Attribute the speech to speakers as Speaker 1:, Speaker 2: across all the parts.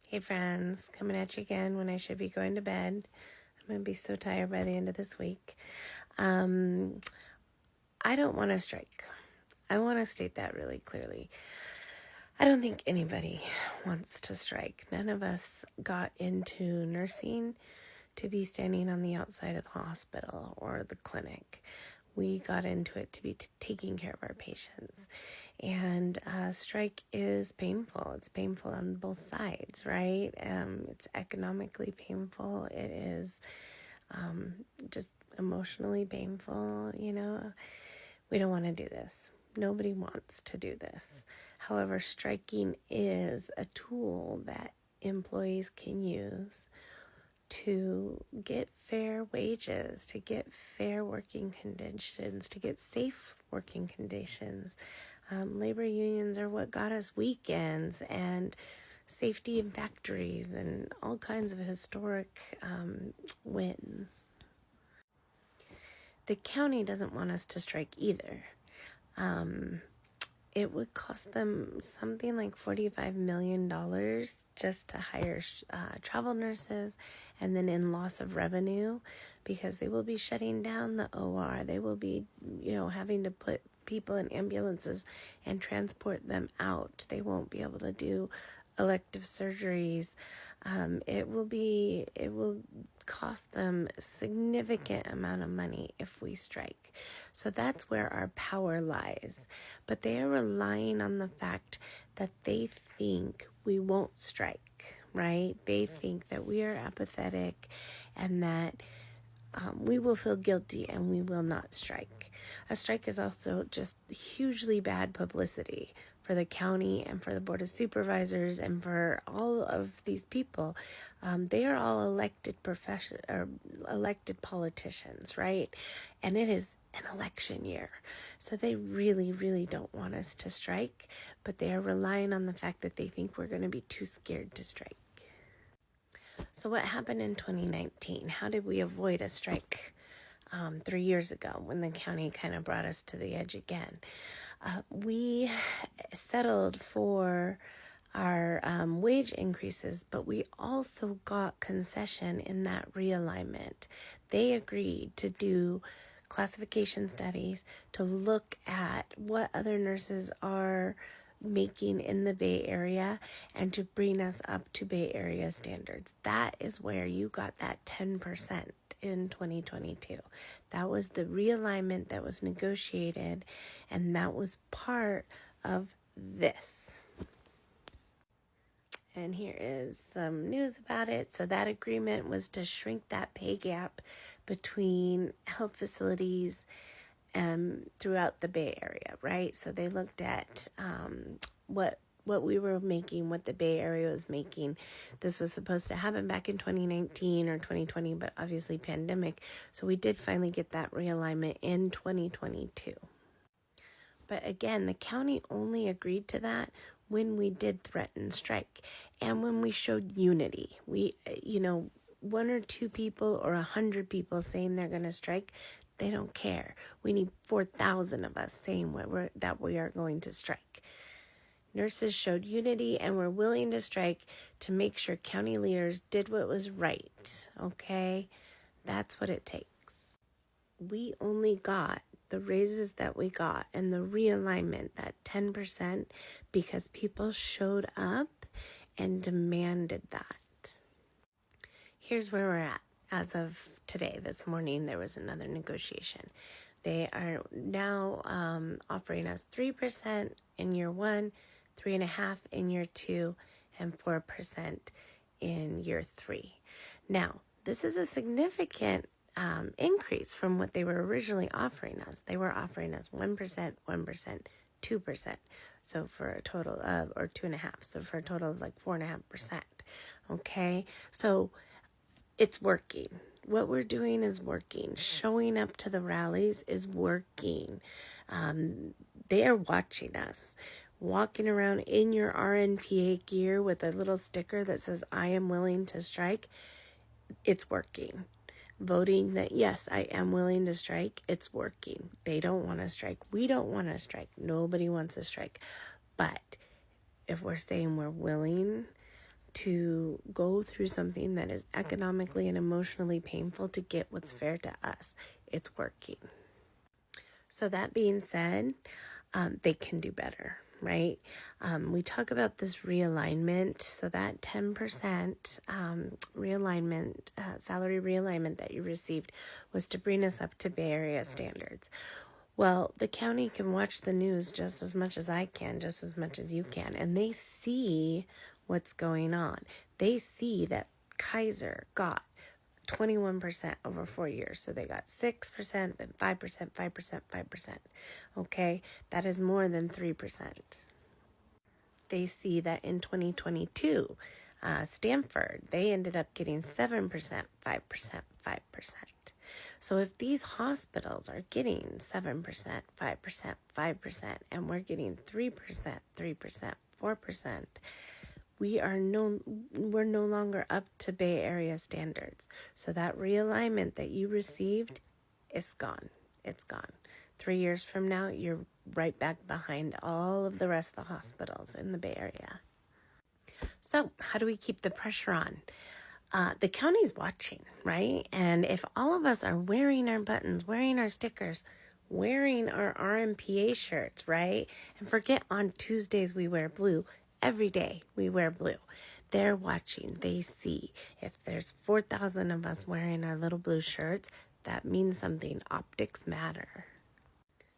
Speaker 1: Hey friends, coming at you again when I should be going to bed. I'm going to be so tired by the end of this week. I don't want to strike. I want to state that really clearly. I don't think anybody wants to strike. None of us got into nursing to be standing on the outside of the hospital or the clinic. We got into it to be taking care of our patients. And strike is painful. It's painful on both sides, right? It's economically painful. It is just emotionally painful, We don't want to do this. Nobody wants to do this. However, striking is a tool that employees can use to get fair wages, to get fair working conditions, to get safe working conditions. Labor unions are what got us weekends and safety in factories and all kinds of historic wins. The county doesn't want us to strike either. It would cost them something like $45 million just to hire travel nurses, and then in loss of revenue, because they will be shutting down the OR. They will be, having to put people in ambulances and transport them out. They won't be able to do elective surgeries. It will cost them a significant amount of money if we strike. So that's where our power lies. But they are relying on the fact that they think we won't strike, right? They think that we are apathetic and that we will feel guilty and we will not strike. A strike is also just hugely bad publicity for the county and for the Board of Supervisors and for all of these people. They are all elected politicians, right? And it is an election year. So they really, really don't want us to strike, but they are relying on the fact that they think we're going to be too scared to strike. So what happened in 2019? How did we avoid a strike 3 years ago when the county kind of brought us to the edge again? We settled for our wage increases, but we also got concession in that realignment. They agreed to do classification studies to look at what other nurses are making in the Bay Area and to bring us up to Bay Area standards. That is where you got that 10% in 2022. That was the realignment that was negotiated, and that was part of this. And here is some news about it. So that agreement was to shrink that pay gap between health facilities throughout the Bay Area, right? So they looked at what we were making, what the Bay Area was making. This was supposed to happen back in 2019 or 2020, but obviously pandemic. So we did finally get that realignment in 2022. But again, the county only agreed to that when we did threaten strike and when we showed unity. We, one or two people or 100 people saying they're going to strike, they don't care. We need 4,000 of us saying that we are going to strike. Nurses showed unity and were willing to strike to make sure county leaders did what was right, okay? That's what it takes. We only got the raises that we got and the realignment, that 10%, because people showed up and demanded that. Here's where we're at. As of today, this morning, there was another negotiation. They are now offering us 3% in year 1, 3.5% in year 2, and 4% in year 3. Now, this is a significant increase from what they were originally offering us. They were offering us 1%, 1%, 2%. So for a total of, or 2.5%. So for a total of like 4.5%. Okay. So it's working. What we're doing is working. Showing up to the rallies is working. They are watching us. Walking around in your RNPA gear with a little sticker that says, I am willing to strike. It's working. Voting that, yes, I am willing to strike. It's working. They don't want to strike. We don't want to strike. Nobody wants to strike. But if we're saying we're willing to go through something that is economically and emotionally painful to get what's fair to us. It's working. So that being said, they can do better, right? We talk about this realignment. So that 10% realignment, salary realignment that you received was to bring us up to Bay Area standards. Well, the county can watch the news just as much as I can, just as much as you can, and they see what's going on. They see that Kaiser got 21% over 4 years. So they got 6%, then 5%, 5%, 5%. Okay, that is more than 3%. They see that in 2022, Stanford, they ended up getting 7%, 5%, 5%. So if these hospitals are getting 7%, 5%, 5%, and we're getting 3%, 3%, 4%, we're no longer up to Bay Area standards. So that realignment that you received is gone. It's gone. 3 years from now, you're right back behind all of the rest of the hospitals in the Bay Area. So how do we keep the pressure on? The county's watching, right? And if all of us are wearing our buttons, wearing our stickers, wearing our RMPA shirts, right? And forget on Tuesdays we wear blue. Every day we wear blue. They're watching. They see. If there's 4,000 of us wearing our little blue shirts, that means something. Optics matter.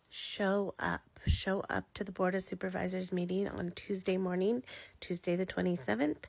Speaker 1: Show up. Show up to the Board of Supervisors meeting on Tuesday morning, Tuesday the 27th.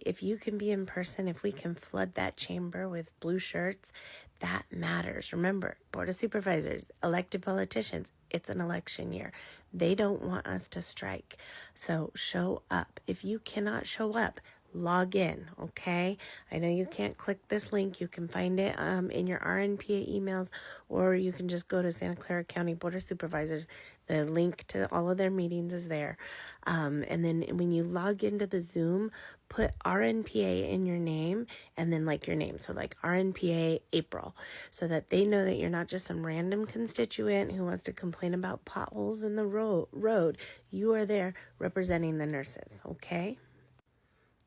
Speaker 1: If you can be in person, if we can flood that chamber with blue shirts, that matters. Remember, Board of Supervisors, elected politicians, it's an election year. They don't want us to strike. So show up. If you cannot show up, log in, okay? I know you can't click this link. You can find it in your RNPA emails, or you can just go to Santa Clara County Board of Supervisors. The link to all of their meetings is there. And then when you log into the Zoom, put RNPA in your name and then like your name. So like RNPA April, so that they know that you're not just some random constituent who wants to complain about potholes in the road. You are there representing the nurses, okay?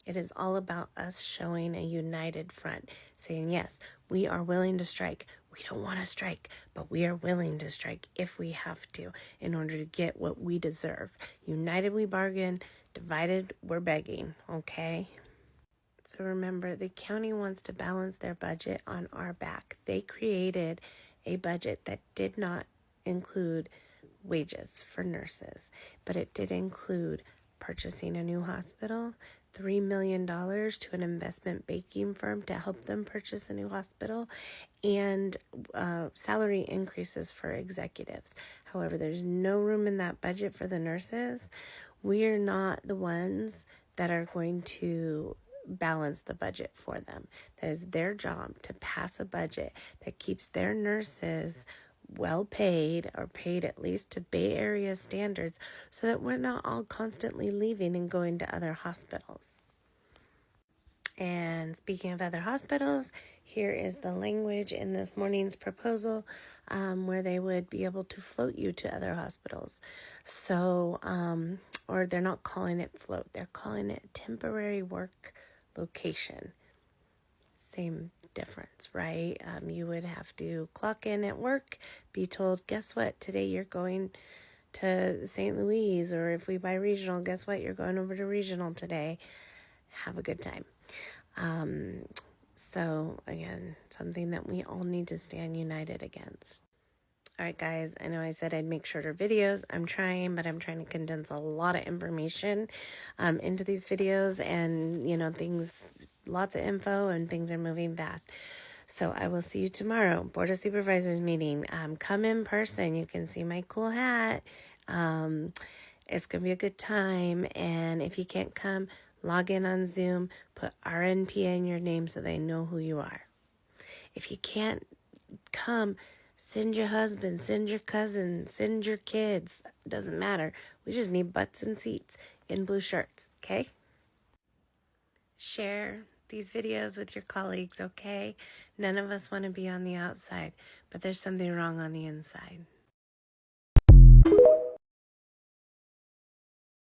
Speaker 1: It is all about us showing a united front, saying, yes, we are willing to strike. We don't want to strike, but we are willing to strike if we have to in order to get what we deserve. United, we bargain. Divided, we're begging, okay? So remember, the county wants to balance their budget on our back. They created a budget that did not include wages for nurses, but it did include purchasing a new hospital, $3 million to an investment banking firm to help them purchase a new hospital, and salary increases for executives. However, there's no room in that budget for the nurses. We're not the ones that are going to balance the budget for them. That is their job, to pass a budget that keeps their nurses well paid, or paid at least to Bay Area standards, so that we're not all constantly leaving and going to other hospitals. And speaking of other hospitals, here is the language in this morning's proposal where they would be able to float you to other hospitals. So, or they're not calling it float, they're calling it temporary work location. Same difference, right? You would have to clock in at work, be told, guess what, today you're going to St. Louis, or if we buy regional, guess what, you're going over to regional today. Have a good time. So again, something that we all need to stand united against. All right, guys, I know I said I'd make shorter videos. I'm trying, but I'm trying to condense a lot of information into these videos, and, you know, lots of info, and things are moving fast. So I will see you tomorrow. Board of Supervisors meeting. Come in person. You can see my cool hat. It's going to be a good time. And if you can't come, log in on Zoom, put RNPA in your name so they know who you are. If you can't come, send your husband, send your cousin, send your kids. It doesn't matter. We just need butts and seats in blue shirts, okay? Share these videos with your colleagues, okay? None of us want to be on the outside, but there's something wrong on the inside.